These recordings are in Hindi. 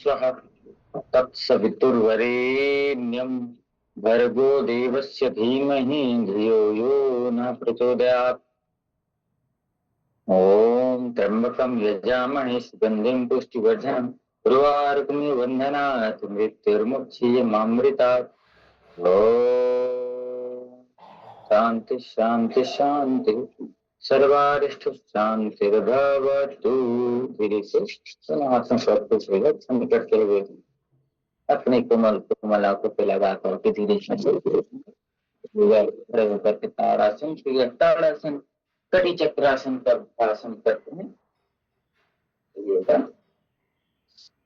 स्वः तत्सवितुर्वरेण्यं भर्गो देवस्य धीमहि धियो यो न प्रचोदयात्। ओम त्र्यंबकं यजामहे सुगंधिं पुष्टिवर्धनम् उर्वारुकमिव बन्धनात् मृत्युर्मुक्षीयमामृतात्। ओम शांति शांति शांति सर्वारिष्ट शांतिर्भवतु। धीरे से समासन सबको संकट के हुए अपने कोमल कोमल आंखों पे लगा करके धीरे से खड़े होकर के ताड़ासन ताड़ासन कटी चक्रासन का अभ्यासन करते हैं।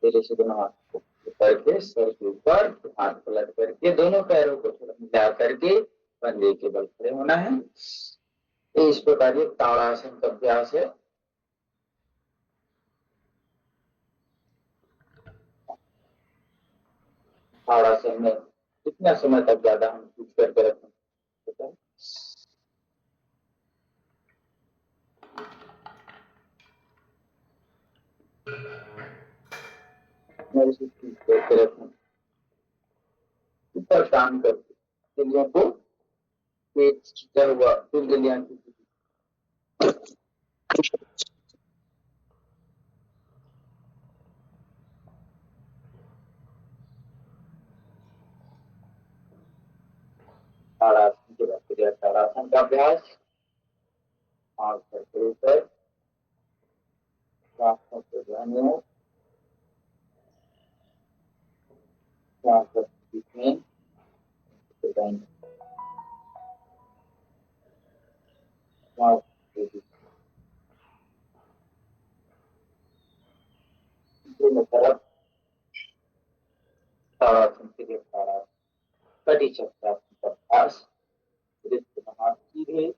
धीरे से दोनों हाथ को करके सर के ऊपर हाथ पलट करके दोनों पैरों को थोड़ा मिला करके कंधे के बल खड़े होना है। इस प्रकार ये ताड़ासन का अभ्यास है। ताड़ासन में कितना समय तक ज्यादा हम कुछ करके रखें ऊपर काम करके इंद्रियों को पेट खींचा हुआ इंद्रियां ताड़ासन की बात करिए। ताड़ासन का अभ्यास आंख करके ऊपर सांसों को ध्यान हो सांस के बीच में सांस के बीच दोनों तरफ ताड़ासन के लिए ताड़ासन कटी चक्रासन का अभ्यास। हाथ सीधे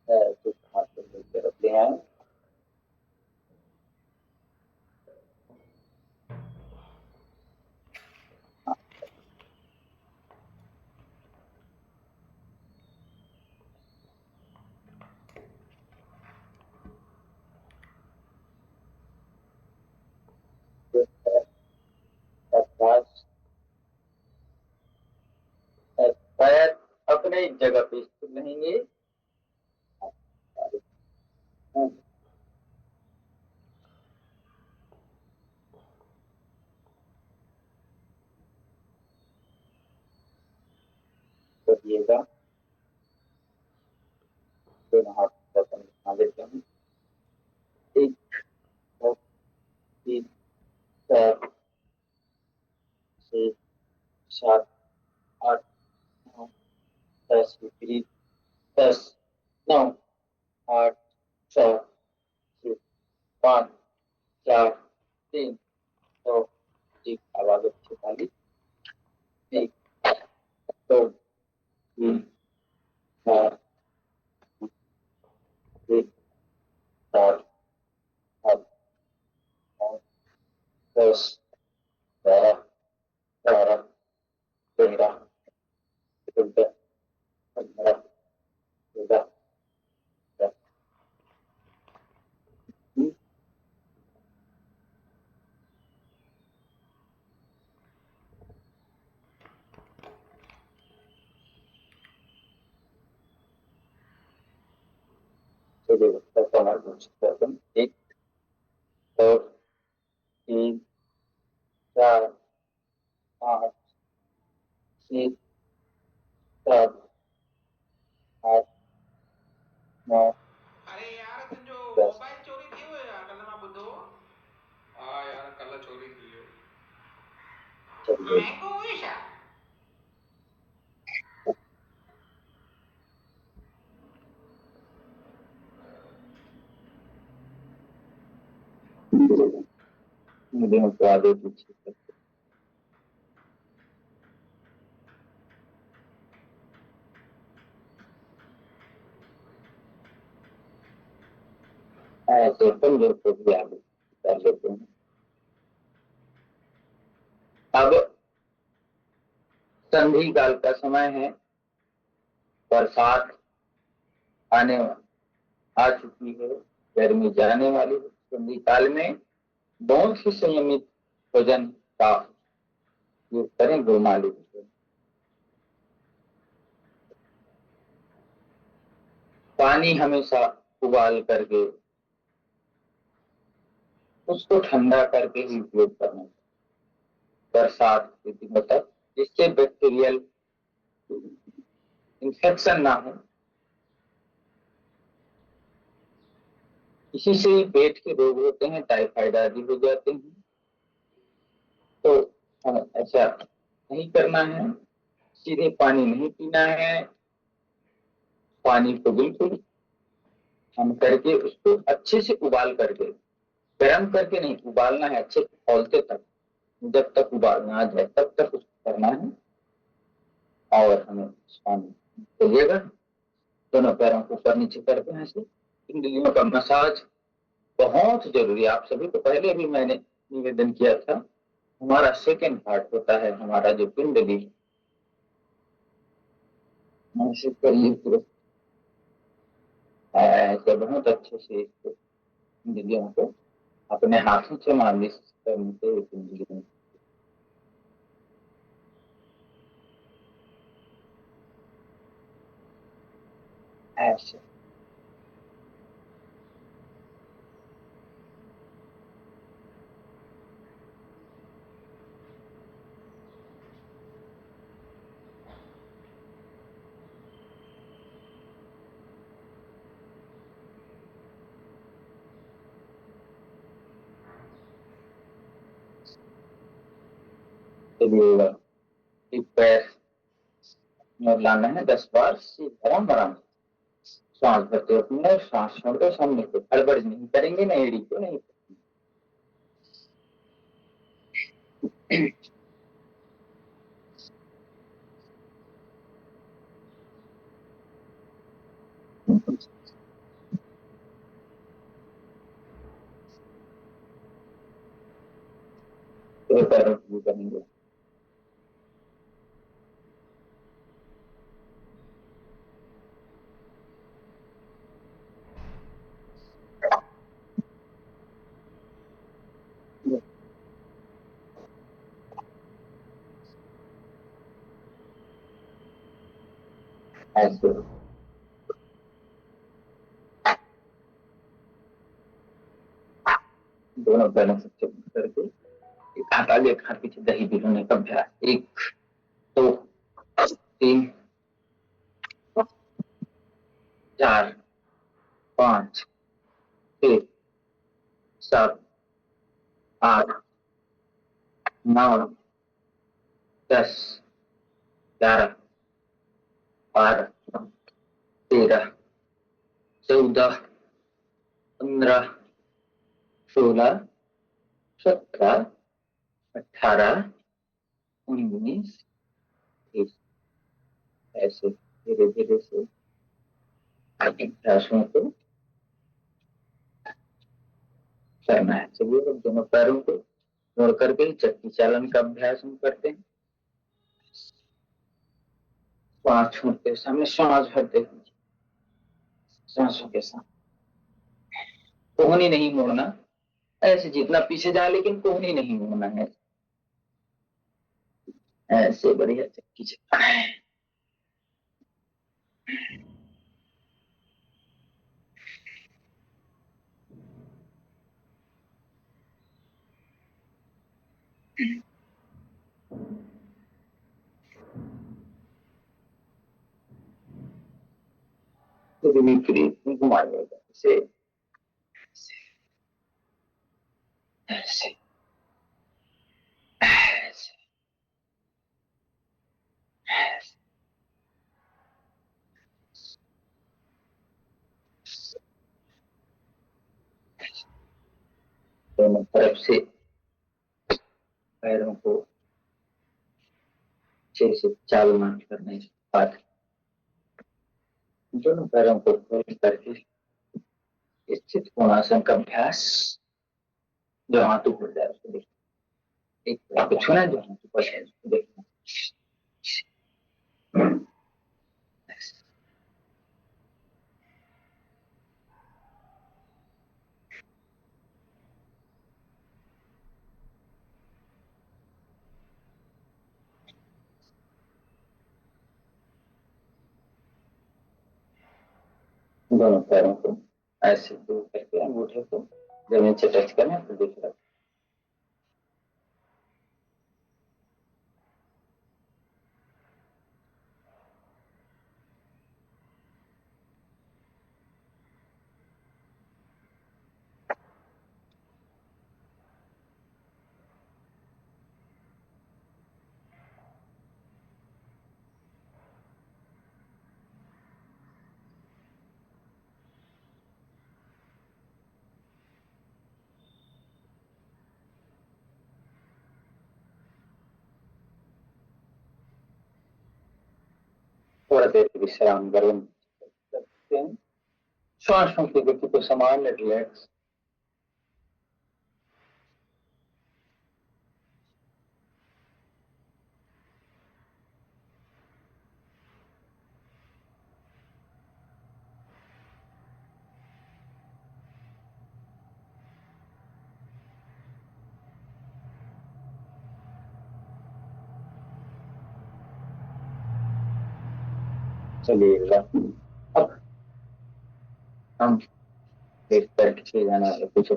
कुछ हाथ को रख ले आए। पैर अपने जगह पे स्थिर रहेंगे। करिएगा दोनों हाथ बना लेते हैं। 1 2 3 4 6 7 8 9 10 विपरीत 10 9 8 7 6 5 4 3 2 1 आवाज अच्छी खाली 1 2 3 4 1 4 8 9 10 12 13 13 14 15 16 1 2 3 4 5 6 7 8 9 अरे यार तुंहिंजो 10 मोबाइल चोरी थी वियो यार कल्ह मां ॿुधो। हा यार कल्ह चोरी थी वियो। चलिए महंगो हुई छा? मुझे बता दो पीछे ऐसे कमजोर को भी आगे कर लेते हैं। अब संधि काल का समय है। बरसात आने आ चुकी है। गर्मी जाने वाली है। संधि काल में बहुत ही संयमित भोजन का उपयोग करें गुरुमालिक। पानी हमेशा उबाल करके उसको ठंडा करके ही उपयोग करना बरसात के दिनों तक, जिससे बैक्टीरियल इन्फेक्शन ना हो। इसी से ही पेट के रोग होते हैं, टाइफाइड आदि हो जाते हैं। तो हमें ऐसा नहीं करना है, सीधे पानी नहीं पीना है। पानी को बिल्कुल हम करके उसको अच्छे से उबाल करके, गर्म करके नहीं, उबालना है अच्छे खौलते तक। जब तक उबालना आ जाए तब तक उसको करना है। और हमें पानी चाहिएगा, दोनों पैरों को ऊपर नीचे करके ऐसे पिंडलियों का मसाज बहुत जरूरी है। आप सभी को पहले भी मैंने निवेदन किया था, हमारा सेकंड पार्ट होता है हमारा जो पिंडली, ऐसे करिए पूरे ऐसे बहुत अच्छे से इसको पिंडलियों को अपने हाथों से मालिश करने से पिंडलियों ऐसे चलिएगा। एक पैर में लाना है 10 बार से आराम आराम सांस भरते अपने, सांस छोड़कर सामने को, हड़बड़ नहीं करेंगे, ना एड़ी को नहीं। तो पैरों को करेंगे ऐसे। दोनों पैरों से चिपक करके एक हाथ आगे एक हाथ पीछे, दही भिगोने का अभ्यास। 1 2 3 4 5 6 7 8 9 10 11 12 13 14 15 16 17 18 19 20। ऐसे धीरे धीरे से अभ्यासों को करना है। चलिए अब दोनों पैरों को जोड़ करके चक्की चालन का अभ्यास हम करते हैं। श्वास छोड़ते सामने, श्वास भरते सांसों के साथ कोहनी नहीं मोड़ना, ऐसे जितना पीछे जाए लेकिन कोहनी नहीं मोड़ना है। ऐसे बढ़िया चक्की चलाना है। तो विपरीत घुमाइएगा, ऐसे ऐसे ऐसे ऐसे। दोनों तरफ से पैरों को अच्छे से चालना करने के बाद दोनों पैरों को खोल करके स्थित कोणासन का अभ्यास। जो हाथ ऊपर जाए उसको देखना, एक पैर को छूना, जो हाथ ऊपर है उसको देखना। दोनों पैरों को ऐसे दूर करके अंगूठे को जमीन से टच करना, फिर दूसरा। थोड़ा देर विश्राम करें, करते हैं। श्वासों की गति को संभाल, रिलैक्स। चलिएगा, अब हम एक पैर पीछे जाना है, पीछे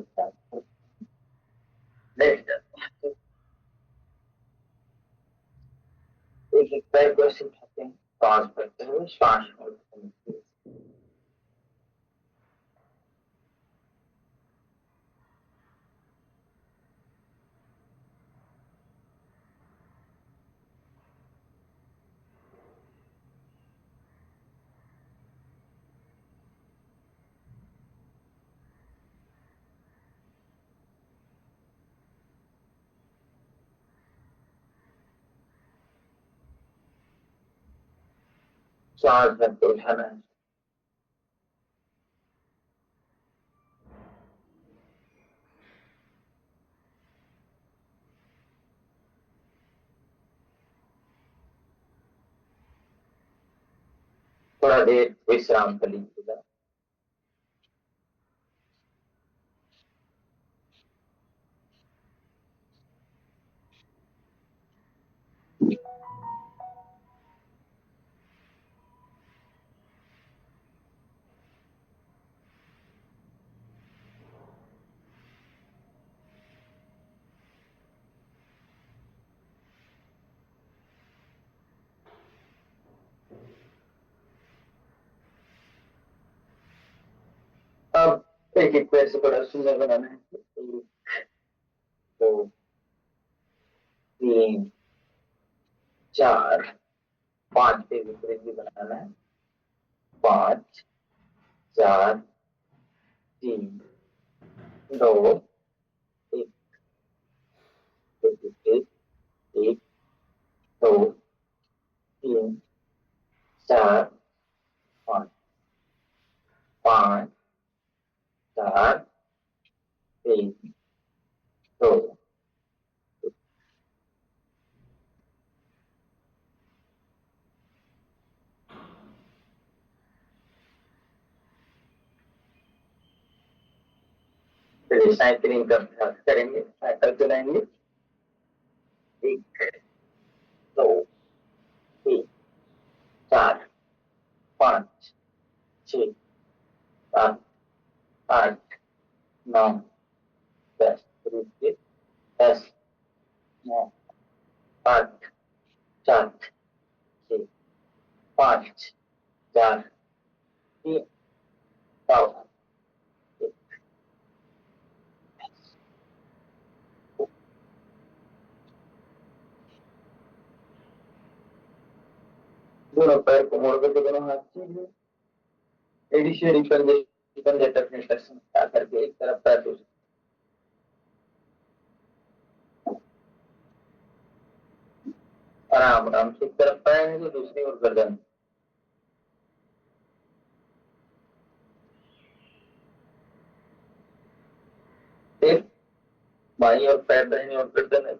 लेट जाते हैं। एक एक पैर को ऐसे उठाते हैं, सांस भरते हुए, श्वास छोड़ते हैं। 4 घंटे उठाना है। थोड़ा देर विश्राम कर लीजिएगा। अब एक एक पैर से बड़ा सुंदर बनाना है। 2, 3, 4, 5 पे विपरीत भी बनाना है। 5, 4, 3, 2, 1, 1, 2, 3, 4, 5, 5, 4, 3, 2। चलिए साइकिलिंग का अभ्यास करेंगे, साइकिल चलाएंगे। 1, 2, 3, 4, 5, 6, 7, 8, 9, 10। 10, 9, 8, 7, 6, 5, 4, 3, 2। दोनों पैर को मोड़ करके दोनों हाथ सीधे एडीशियरी पंजे तक फ्लेक्शन करके एक तरफ पैर दूसरी। आराम आराम से एक तरफ पैर है तो दूसरी ओर गर्दन। फिर बाई और पैर दाहिनी ओर गर्दन है।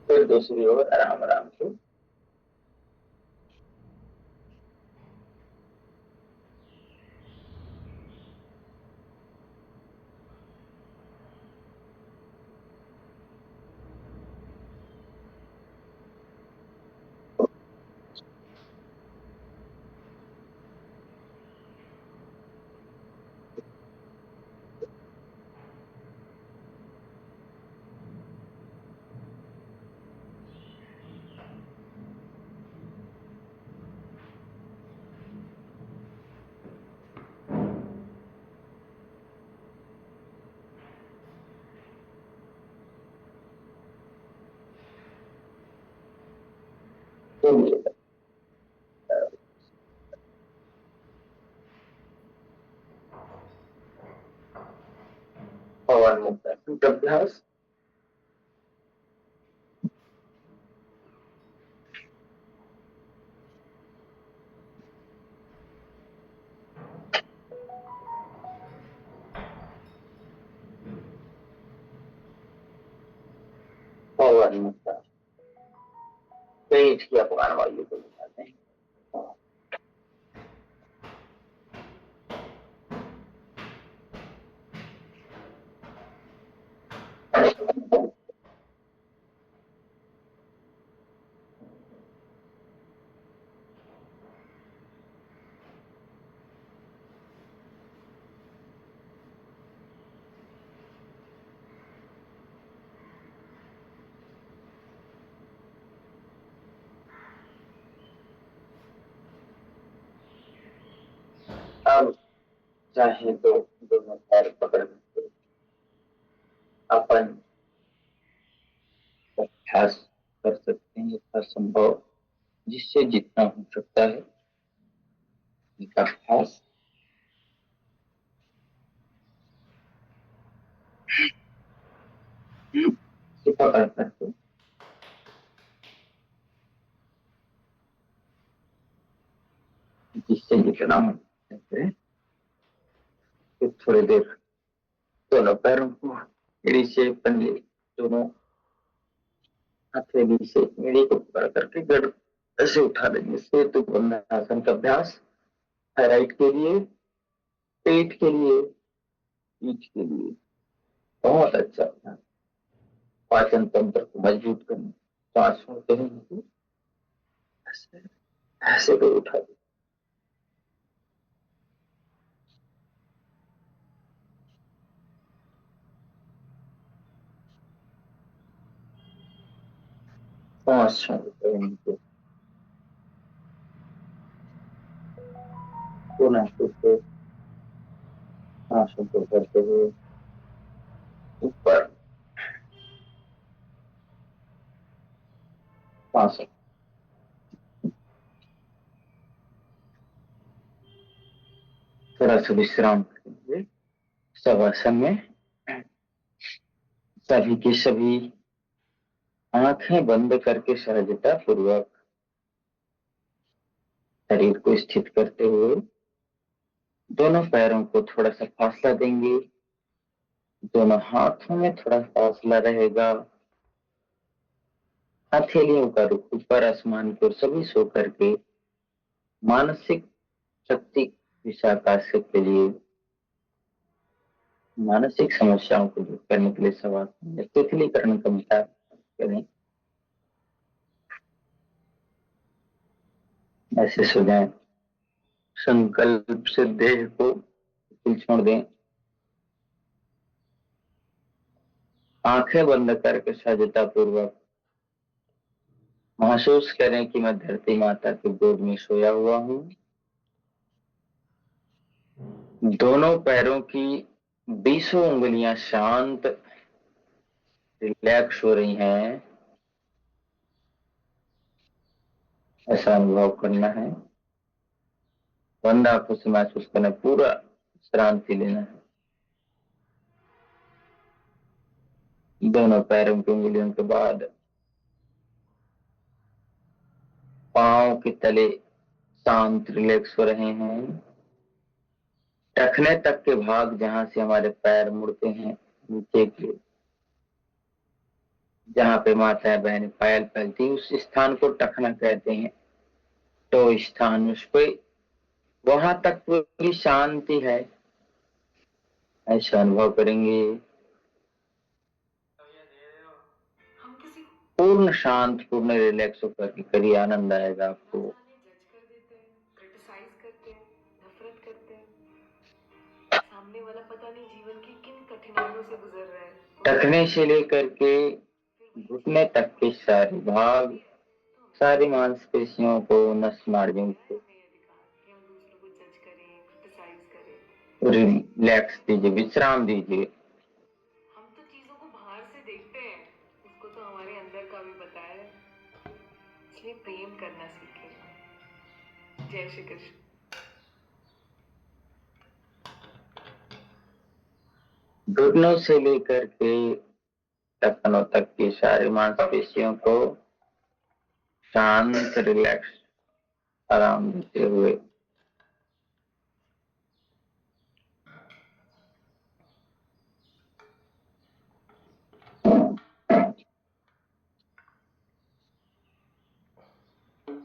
फिर फिर दूसरी ओर आराम आराम से घूमिएगा। पवन मुक्तासन का अभ्यास। पवन मुक्तासन पेट की अपान वायु को निकालते हैं। अब चाहे तो दोनों पैर पकड़ के अपन अभ्यास कर सकते हैं यथासंभव, जिससे जितना हो सकता है इनका अभ्यास। पकड़ करके जिससे जितना हो सकता है फिर थोड़ी देर दोनों पैरों को एड़ी से पंजे, दोनों हथेली से एड़ी को पकड़ करके गड़ ऐसे उठा देंगे। सेतु बंधनासन का अभ्यास थायराइड के लिए, पेट के लिए, पीठ के लिए बहुत अच्छा अभ्यास। पाचन तंत्र को मजबूत करने, सांस छोड़ते हैं ऐसे ऐसे को उठा दे। सांस छोड़ते हैं इनको पुनः से सांसों को करते हुए ऊपर सांस थोड़ा सा विश्राम करेंगे। शवासन में सभी की सभी आंखें बंद करके सहजता पूर्वक शरीर को स्थित करते हुए दोनों पैरों को थोड़ा सा फासला देंगे। दोनों हाथों में थोड़ा फासला रहेगा। हथेलियों का रुख ऊपर आसमान की ओर सभी सो करके मानसिक शक्ति विशाकाश के लिए मानसिक समस्याओं को दूर करने के लिए शवासन या तितलीकरण का विचार करें। ऐसे सो जाएं। संकल्प से देह को छोड़ दें। आंखें बंद करके सहजता पूर्वक महसूस करें कि मैं धरती माता की गोद में सोया हुआ हूँ। दोनों पैरों की 20 उंगलियां शांत रिलैक्स हो रही हैं, ऐसा अनुभव करना है। बंद आंखों से महसूस करना, पूरा शांति लेना है। दोनों पैरों की उंगलियों के बाद पांव के तले शांत रिलैक्स हो रहे हैं। टखने तक के भाग जहां से हमारे पैर मुड़ते हैं नीचे की जहाँ पे माता बहन पायल पलती उस स्थान को टखना कहते हैं। तो स्थान उस पे वहां तक पूरी शांति है, ऐसा अनुभव करेंगे। हम किसी को पूर्ण शांत, पूर्ण रिलैक्स होकर के करिए, आनंद आएगा आपको। जज कर देते हैं, क्रिटिसाइज करते हैं, नफरत करते हैं। सामने वाला पता नहीं जीवन की किन कठिनाइयों से गुजर रहा है। टखने से लेकर के घुटने तक के सारे भाग, सारी मांसपेशियों को, नस नाड़ियों को दूसरों को जज करें, क्रिटिसाइज करें। रिलैक्स दीजिए, विश्राम दीजिए। हम तो चीजों को बाहर से देखते हैं, उसको तो हमारे अंदर का भी पता है। इसलिए प्रेम करना सीखें। जय श्री कृष्ण। घुटनों से लेकर के टखनों तक की सारी मांसपेशियों को शांत, रिलैक्स, आराम देते हुए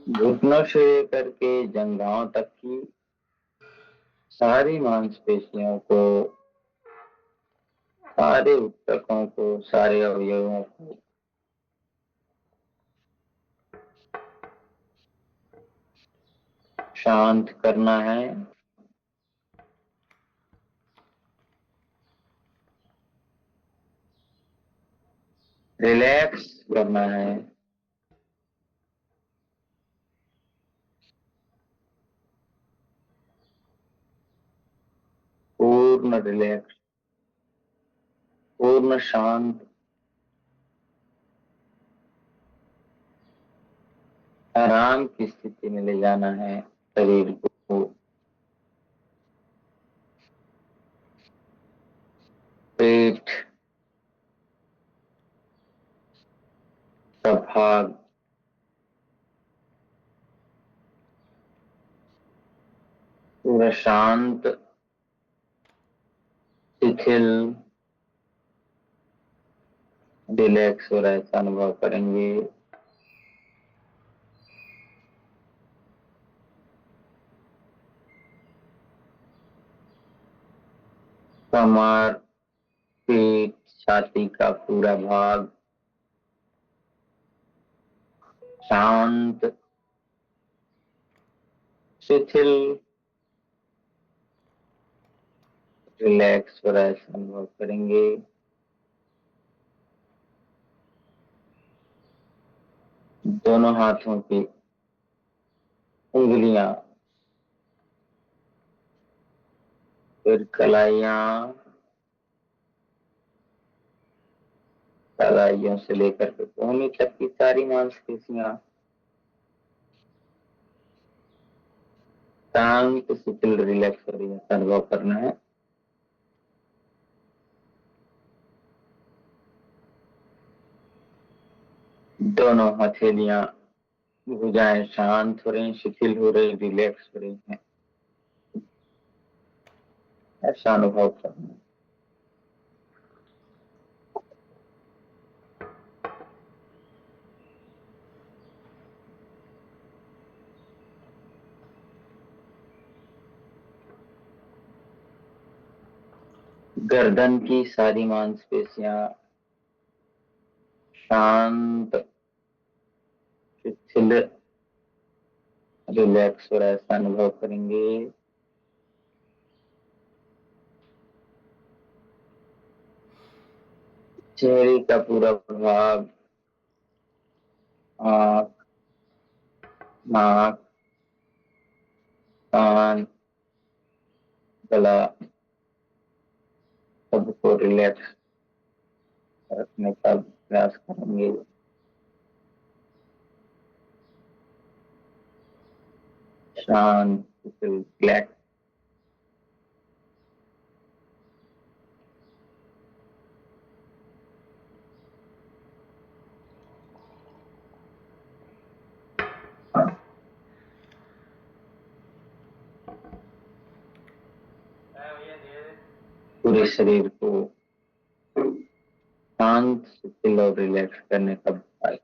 घुटनों से लेकर के जंघाओं तक की सारी मांसपेशियों को, सारे ऊतकों को, सारे अवयवों को शांत करना है। रिलैक्स करना है। पूर्ण रिलैक्स, पूर्ण शांत, आराम की स्थिति में ले जाना है शरीर को। पेट का भाग पूरा शांत, शिथिल, रिलैक्स हो रहा है, ऐसा अनुभव करेंगे। कमर, पेट, छाती का पूरा भाग शांत, शिथिल, रिलैक्स हो रहा है, ऐसा अनुभव करेंगे। दोनों हाथों की उंगलियां, फिर कलाइयां, कलाइयों से लेकर के कोहनी तक की सारी मांसपेशियां शांत, शिथिल, रिलैक्स हो रही है, अनुभव करना है। दोनों हथेलियां, भुजाएं शांत हो रही, शिथिल हो रही, रिलैक्स हो रही हैं, ऐसा अनुभव करना है। गर्दन की सारी मांसपेशियां शांत, शिथिल, रिलैक्स हो रहा है, ऐसा अनुभव करेंगे। चेहरे का पूरा भाग, आंख, नाक, कान, गला, सबको रिलैक्स रखने का प्रयास करेंगे। शांत, रिलैक्स। पूरे शरीर को शांत चिल और रिलैक्स करने का उपाय।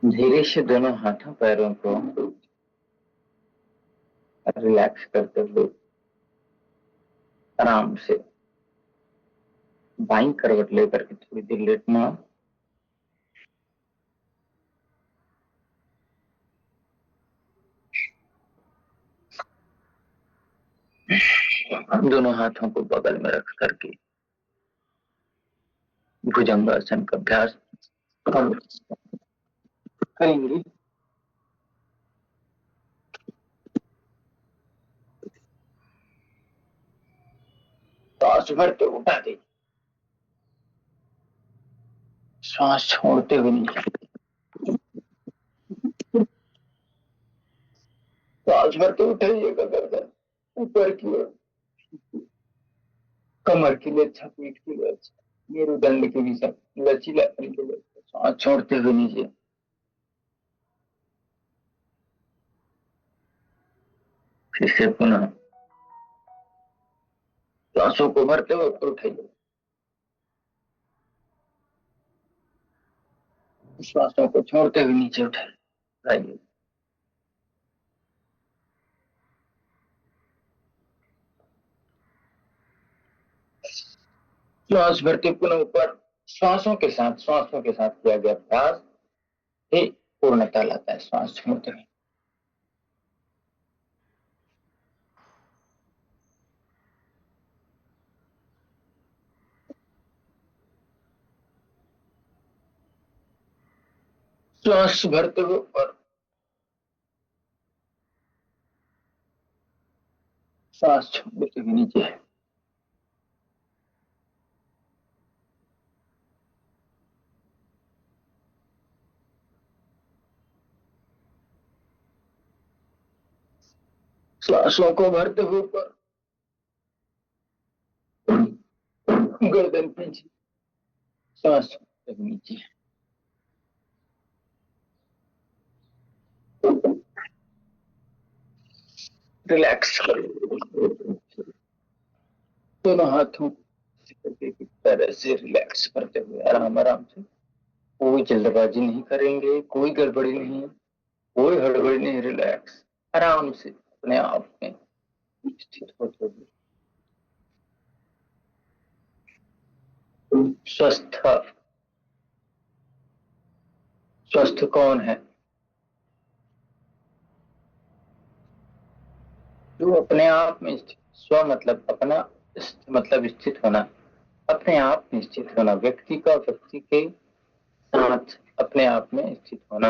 धीरे से दोनों हाथों पैरों को रिलैक्स करते हुए आराम से बाईं करवट लेकर के थोड़ी देर लेटना। दोनों हाथों को बगल में रख करके भुजंगासन का अभ्यास करेंगे। सांस भरते उठा दे, श्वास छोड़ते हुए नीचे, सांस भरते उठाइएगा गर्दन ऊपर की ओर, कमर के लिए अच्छा, पीठ के लिए अच्छा, मेरुदंड के भी सब लचीलापन के लिए अच्छा। सांस छोड़ते हुए नीचे, फिर से पुनः सांसों को भरते हुए ऊपर उठाइए, श्वासों को छोड़ते हुए नीचे उठाइए। श्वास भरते पुनः ऊपर, श्वासों के साथ किया गया अभ्यास ही पूर्णता लाता है। श्वास छोड़ते हुए श्वास भरते हुए ऊपर, श्वास छोड़ते हुए नीचे, श्वासों को भरते हुए ऊपर, गर्दन पीछे, सांस छोड़ते हुए नीचे, रिलैक्स करो। दोनों हाथों की तरह से रिलैक्स करते हुए आराम आराम से, कोई जल्दबाजी नहीं करेंगे, कोई गड़बड़ी नहीं, कोई हड़बड़ी नहीं, रिलैक्स आराम से अपने आप में स्थित होते हुए। स्वस्थ स्वस्थ कौन है? जो अपने आप में स्थित, स्व मतलब अपना, मतलब स्थित होना, अपने आप में स्थित होना, व्यक्ति का व्यक्ति के साथ अपने आप में स्थित होना।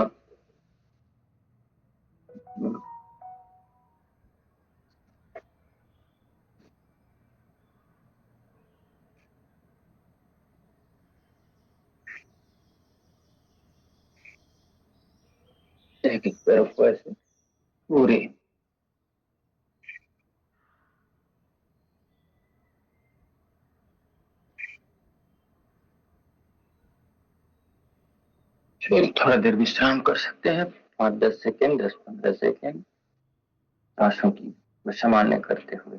एक एक पैरों को ऐसे पूरे फिर थोड़ा देर विश्राम कर सकते हैं, 5-10 सेकेंड, 10-15 सेकेंड सांसों की सामान्य करते हुए।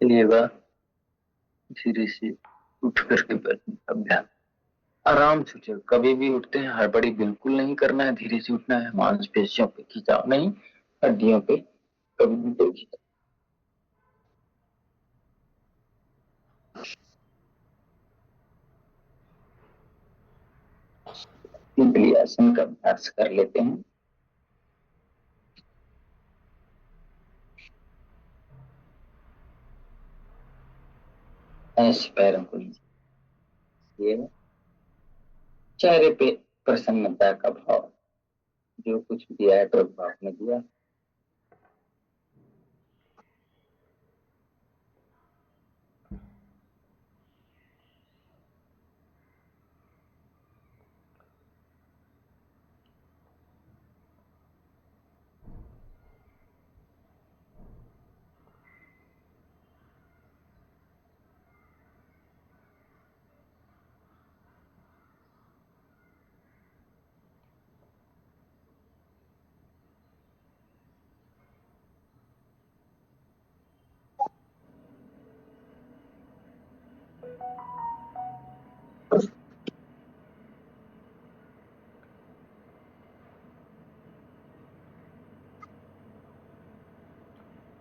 चलिएगा, धीरे से उठ करके बैठने का अभ्यास। आराम से उठे, कभी भी उठते हैं हड़बड़ी बिल्कुल नहीं करना है, धीरे से उठना है, मांसपेशियों पे खिंचाव नहीं, हड्डियों पे कभी भी कोई खिंचाव। सिंपली आसन का अभ्यास कर लेते हैं। ऐसे पैरों को नीचे, चेहरे पे प्रसन्नता का भाव, जो कुछ दिया है प्रभु आपने दिया।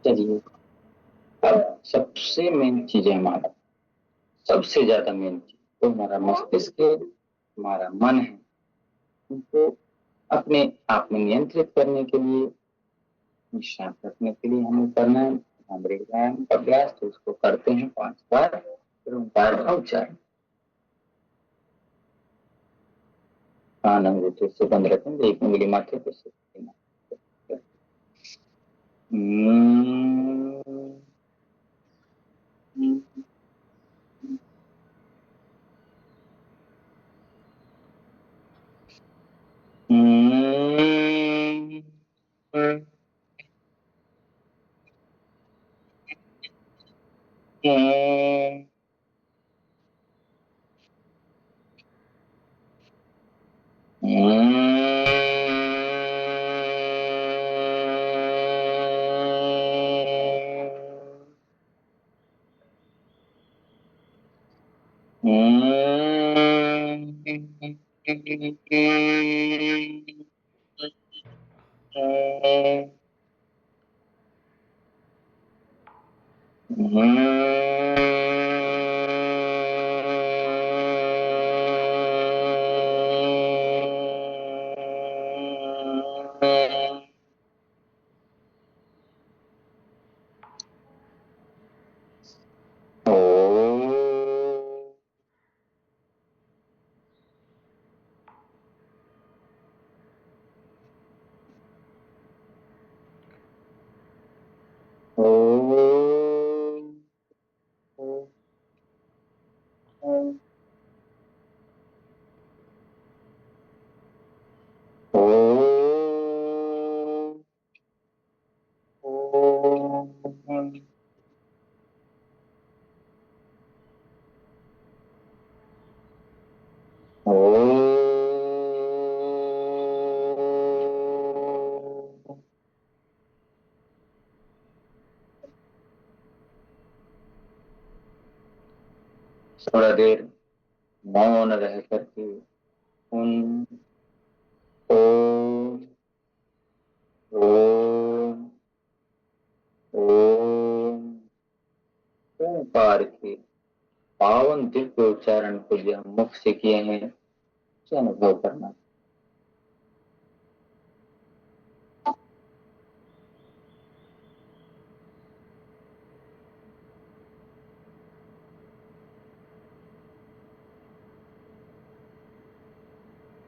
चलिए, अब सबसे मेन चीज है हमारा, सबसे ज्यादा मेन चीज तो हमारा मस्तिष्क है, हमारा मन है। उनको अपने आप में नियंत्रित करने के लिए, शांत रखने के लिए हमें करना है प्राणायाम का अभ्यास। तो उसको करते हैं 5 बार, फिर ओंकार का उच्चारण। कान अंगूठे से बंद रखेंगे, एक उंगली माथे पे से थोड़ा देर मौन रह करके उन ओम ओम ओम ओंकार के पावन दिव्य उच्चारण को जो हम मुख से किए हैं उसे अनुभव करना।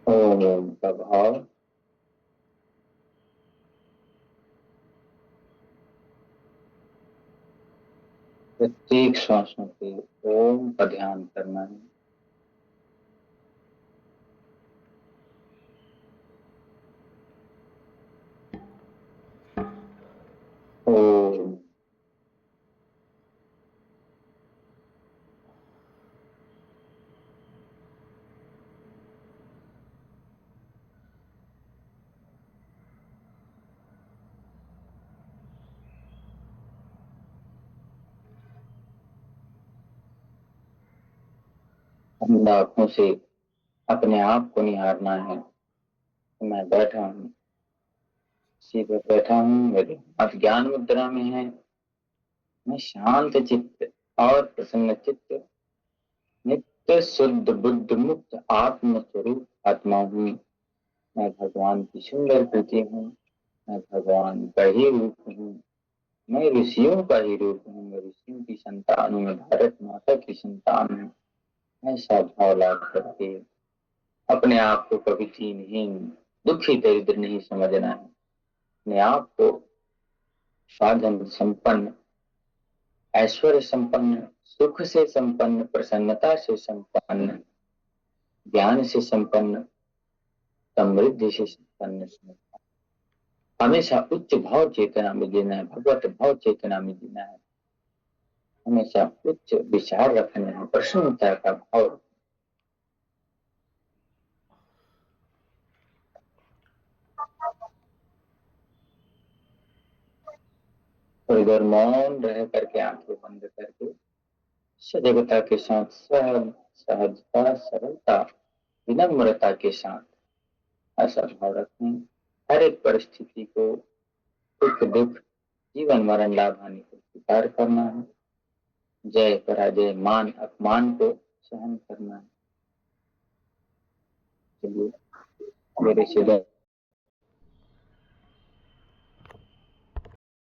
ओम का भाव प्रत्येक श्वासों पे ओम का ध्यान करना है। ओम बंद आंखों से अपने आप को निहारना है। मैं बैठा हूँ, सीधे बैठा हूँ, मेरे हाथ ज्ञान मुद्रा में है। मैं शांत चित्त और प्रसन्न चित्त, नित्य शुद्ध बुद्ध मुक्त आत्म स्वरूप आत्मा हूँ। मैं भगवान की सुंदर कृति हूँ। मैं भगवान का ही रूप हूँ। मैं ऋषियों का ही रूप हूँ। मैं ऋषियों की संतान हूँ। मैं भारत माता की संतान हूँ। ऐसा भाव ला करके अपने आप को कभी दीनहीन दुखी दरिद्र नहीं समझना है। अपने आप को साधन संपन्न, ऐश्वर्य संपन्न, सुख से संपन्न, प्रसन्नता से संपन्न, ज्ञान से संपन्न, समृद्धि से संपन्न समझना। हमेशा उच्च भाव चेतना में जीना है, भगवत भाव चेतना में जीना है। हमेशा उच्च विचार रखने हैं, प्रसन्नता का भाव। और इधर मौन रह करके आंखें बंद करके सजगता के साथ सहज सहजता सरलता विनम्रता के साथ ऐसा भाव रखें। हर एक परिस्थिति को, सुख दुख, जीवन मरण लाभ हानि को स्वीकार करना है। जय पराजय मान अपमान को सहन करना है। चलिए मेरे से